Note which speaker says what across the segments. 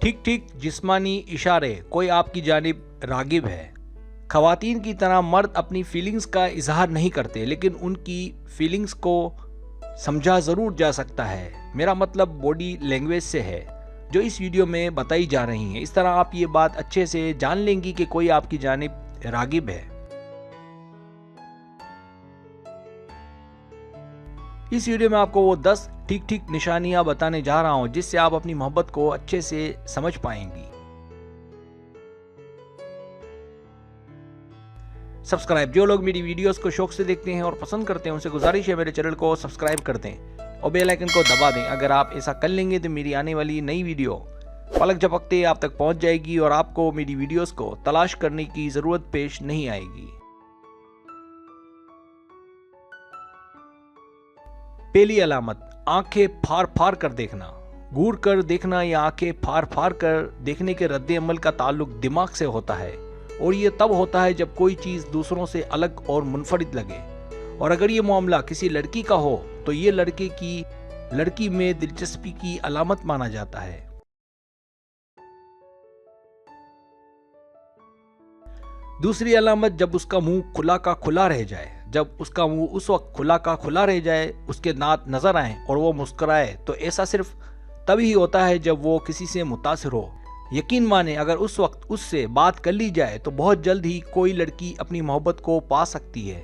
Speaker 1: ठीक ठीक जिस्मानी इशारे, कोई आपकी जानिब रागिब है। खवातीन की तरह मर्द अपनी फीलिंग्स का इजहार नहीं करते, लेकिन उनकी फीलिंग्स को समझा ज़रूर जा सकता है। मेरा मतलब बॉडी लैंग्वेज से है, जो इस वीडियो में बताई जा रही है। इस तरह आप ये बात अच्छे से जान लेंगी कि कोई आपकी जानिब रागिब है। इस वीडियो में आपको वो 10 ठीक ठीक निशानियां बताने जा रहा हूं, जिससे आप अपनी मोहब्बत को अच्छे से समझ पाएंगी। सब्सक्राइब, जो लोग मेरी वीडियोस को शौक से देखते हैं और पसंद करते हैं, उनसे गुजारिश है मेरे चैनल को सब्सक्राइब कर दें और बेल आइकन को दबा दें। अगर आप ऐसा कर लेंगे तो मेरी आने वाली नई वीडियो पलक झपकते आप तक पहुंच जाएगी और आपको मेरी वीडियोस को तलाश करने की जरूरत पेश नहीं आएगी। पहली अलामत, आंखें फाड़ फाड़ कर देखना। घूर कर देखना या आंखें फाड़ फाड़ कर देखने के रद्द अमल का ताल्लुक दिमाग से होता है, और ये तब होता है जब कोई चीज़ दूसरों से अलग और मुनफरिद लगे। और अगर ये मामला किसी लड़की का हो तो ये लड़की में दिलचस्पी की अलामत माना जाता है। दूसरी अलामत, जब उसका मुंह खुला का खुला रह जाए। जब उसका मुंह उस वक्त खुला का खुला रह जाए, उसके दांत नजर आए और वो मुस्कुराए, तो ऐसा सिर्फ तभी होता है जब वो किसी से मुतासिर हो। यकीन माने, अगर उस वक्त उससे बात कर ली जाए तो बहुत जल्द ही कोई लड़की अपनी मोहब्बत को पा सकती है।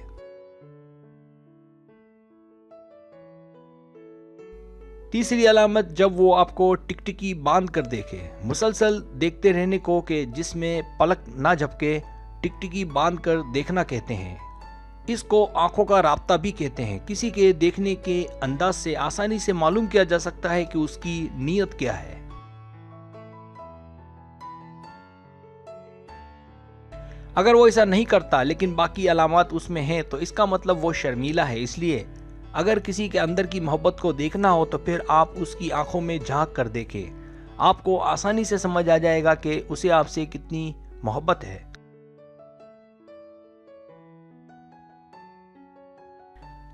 Speaker 1: तीसरी अलामत, जब वो आपको टिकटिकी बांध कर देखे। मुसलसल देखते रहने को कि जिसमें पलक ना झपके टिकटिकी बांध कर देखना कहते हैं। इसको आंखों का राब्ता भी कहते हैं। किसी के देखने के अंदाज से आसानी से मालूम किया जा सकता है कि उसकी नीयत क्या है। अगर वो ऐसा नहीं करता लेकिन बाकी अलामत उसमें हैं, तो इसका मतलब वो शर्मीला है। इसलिए अगर किसी के अंदर की मोहब्बत को देखना हो तो फिर आप उसकी आंखों में झांक कर देखें। आपको आसानी से समझ आ जाएगा कि उसे आपसे कितनी मोहब्बत है।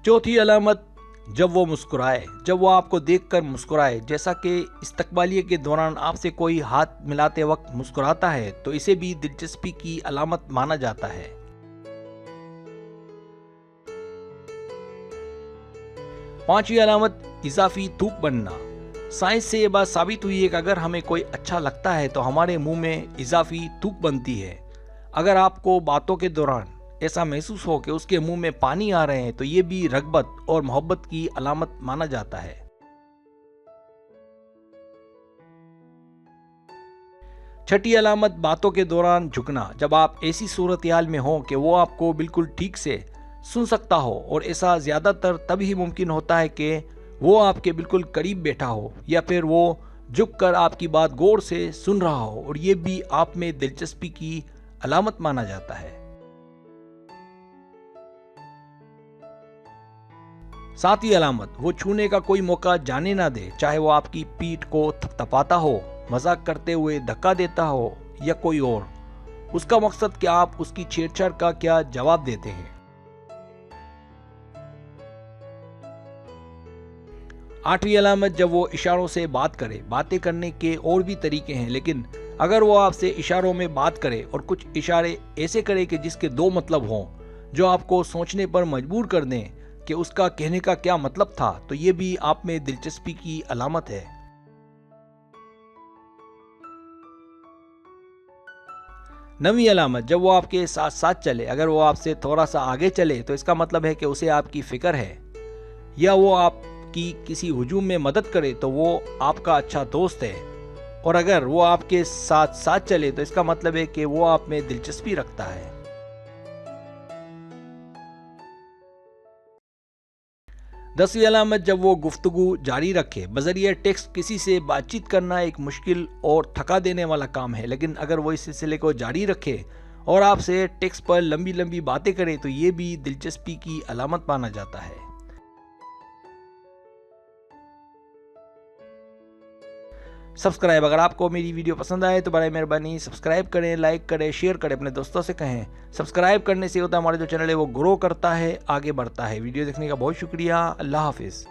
Speaker 1: चौथी अलामत, जब वो मुस्कुराए। जब वो आपको देखकर मुस्कुराए, जैसा कि इस्तकबालिये के दौरान आपसे कोई हाथ मिलाते वक्त मुस्कुराता है, तो इसे भी दिलचस्पी की अलामत माना जाता है। पांचवी अलामत, इजाफी थूक बनना। साइंस से ये बात साबित हुई है कि अगर हमें कोई अच्छा लगता है तो हमारे मुंह में इजाफी थूक बनती है। अगर आपको बातों के दौरान ऐसा महसूस हो कि उसके मुंह में पानी आ रहे हैं, तो ये भी रग़बत और मोहब्बत की अलामत माना जाता है। छठी अलामत, बातों के दौरान झुकना। जब आप ऐसी सूरत-हाल में हो कि वो आपको बिल्कुल ठीक से सुन सकता हो, और ऐसा ज्यादातर तभी मुमकिन होता है कि वो आपके बिल्कुल करीब बैठा हो या फिर वो झुककर आपकी बात गौर से सुन रहा हो, और ये भी आप में दिलचस्पी की अलामत माना जाता है। सातवीं अलामत, वो छूने का कोई मौका जाने ना दे। चाहे वो आपकी पीठ को थपथपाता हो, मजाक करते हुए धक्का देता हो या कोई और, उसका मकसद कि आप उसकी छेड़छाड़ का क्या जवाब देते हैं। आठवीं अलामत, जब वो इशारों से बात करे। बातें करने के और भी तरीके हैं, लेकिन अगर वो आपसे इशारों में बात करे और कुछ इशारे ऐसे करे कि जिसके दो मतलब हों, जो आपको सोचने पर मजबूर कर दें कि उसका कहने का क्या मतलब था, तो ये भी आप में दिलचस्पी की अलामत है। नवीं अलामत, जब वो आपके साथ साथ चले। अगर वो आपसे थोड़ा सा आगे चले तो इसका मतलब है कि उसे आपकी फिक्र है, या वो आपकी किसी हुजूम में मदद करे तो वो आपका अच्छा दोस्त है। और अगर वो आपके साथ साथ चले तो इसका मतलब है कि वो आप में दिलचस्पी रखता है। 10वीं अलामत, जब वो गुफ्तगू जारी रखे। बजरिया टेक्स्ट किसी से बातचीत करना एक मुश्किल और थका देने वाला काम है, लेकिन अगर वो इस सिलसिले को जारी रखे और आपसे टेक्स्ट पर लंबी लंबी बातें करे तो ये भी दिलचस्पी की अलामत माना जाता है। सब्सक्राइब, अगर आपको मेरी वीडियो पसंद आए तो बड़ी मेहरबानी सब्सक्राइब करें, लाइक करें, शेयर करें, अपने दोस्तों से कहें। सब्सक्राइब करने से होता है हमारा जो चैनल है वो ग्रो करता है, आगे बढ़ता है। वीडियो देखने का बहुत शुक्रिया। अल्लाह हाफिज़।